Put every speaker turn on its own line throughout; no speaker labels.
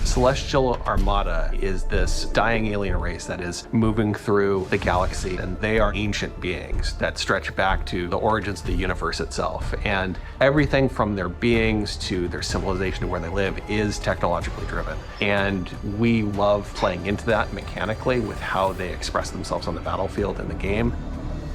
Celestial Armada is this dying alien race that is moving through the galaxy, and they are ancient beings that stretch back to the origins of the universe itself. And everything from their beings to their civilization to where they live is technologically driven. And we love playing into that mechanically with how they express themselves on the battlefield in the game.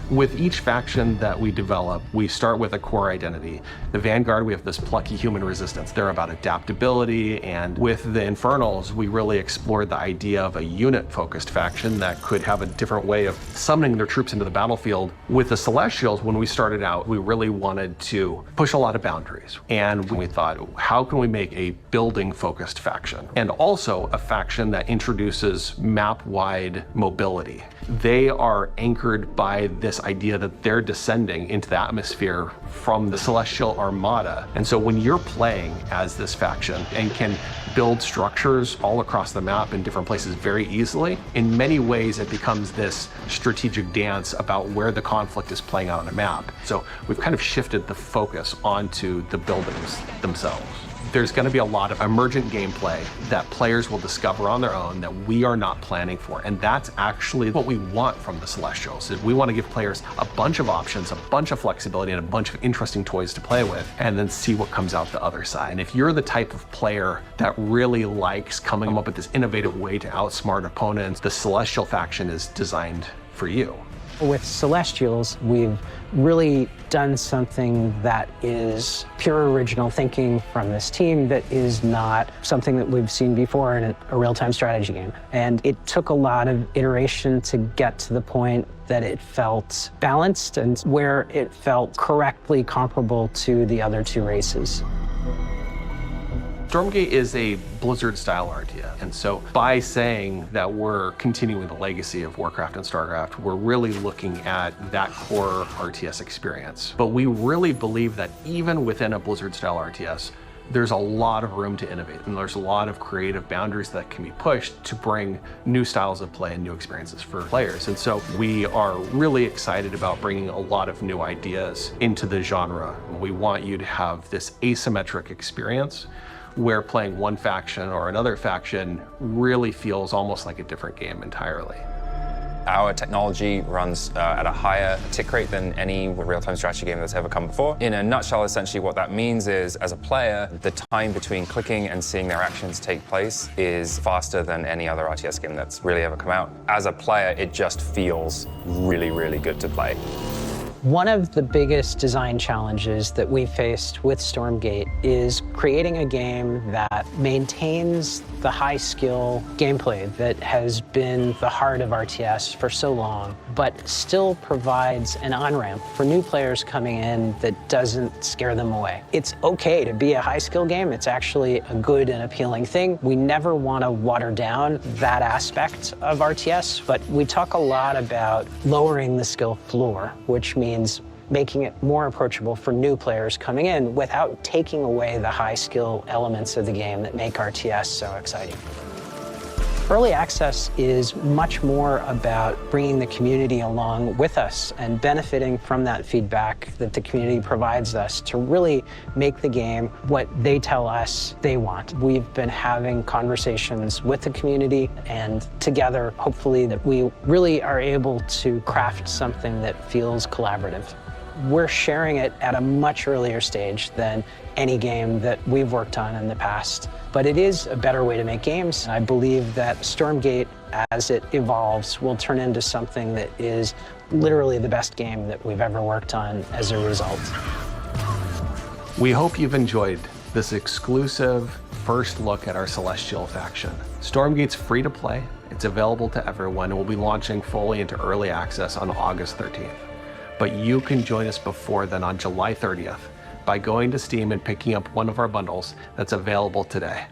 With each faction that we develop, we start with a core identity. The Vanguard, we have this plucky human resistance. They're about adaptability, and with the Infernals, we really explored the idea of a unit-focused faction that could have a different way of summoning their troops into the battlefield. With the Celestials, when we started out, we really wanted to push a lot of boundaries. And we thought, how can we make a building-focused faction? And also a faction that introduces map-wide mobility. They are anchored by this idea that they're descending into the atmosphere from the Celestial Armada. And so when you're playing as this faction and can build structures all across the map in different places very easily, in many ways it becomes this strategic dance about where the conflict is playing out on a map. So we've kind of shifted the focus onto the buildings themselves. There's going to be a lot of emergent gameplay that players will discover on their own that we are not planning for. And that's actually what we want from the Celestials. Is we want to give players a bunch of options, a bunch of flexibility, and a bunch of interesting toys to play with, and then see what comes out the other side. And if you're the type of player that really likes coming up with this innovative way to outsmart opponents, the Celestial faction is designed for you.
With Celestials, we've really done something that is pure original thinking from this team that is not something that we've seen before in a real-time strategy game. And it took a lot of iteration to get to the point that it felt balanced and where it felt correctly comparable to the other two races.
Stormgate is a Blizzard-style RTS, and so by saying that we're continuing the legacy of Warcraft and StarCraft, we're really looking at that core RTS experience. But we really believe that even within a Blizzard-style RTS, there's a lot of room to innovate, and there's a lot of creative boundaries that can be pushed to bring new styles of play and new experiences for players. And so we are really excited about bringing a lot of new ideas into the genre. We want you to have this asymmetric experience where playing one faction or another faction really feels almost like a different game entirely.
Our technology runs at a higher tick rate than any real-time strategy game that's ever come before. In a nutshell, essentially what that means is, as a player, the time between clicking and seeing their actions take place is faster than any other RTS game that's really ever come out. As a player, it just feels really, really good to play.
One of the biggest design challenges that we faced with Stormgate is creating a game that maintains the high-skill gameplay that has been the heart of RTS for so long, but still provides an on-ramp for new players coming in that doesn't scare them away. It's okay to be a high-skill game. It's actually a good and appealing thing. We never want to water down that aspect of RTS, but we talk a lot about lowering the skill floor, which means making it more approachable for new players coming in without taking away the high skill elements of the game that make RTS so exciting. Early access is much more about bringing the community along with us and benefiting from that feedback that the community provides us to really make the game what they tell us they want. We've been having conversations with the community, and together, hopefully, that we really are able to craft something that feels collaborative. We're sharing it at a much earlier stage than any game that we've worked on in the past. But it is a better way to make games. I believe that Stormgate, as it evolves, will turn into something that is literally the best game that we've ever worked on as a result.
We hope you've enjoyed this exclusive first look at our Celestial faction. Stormgate's free to play. It's available to everyone, and we'll be launching fully into early access on August 13th. But you can join us before then on July 30th by going to Steam and picking up one of our bundles that's available today.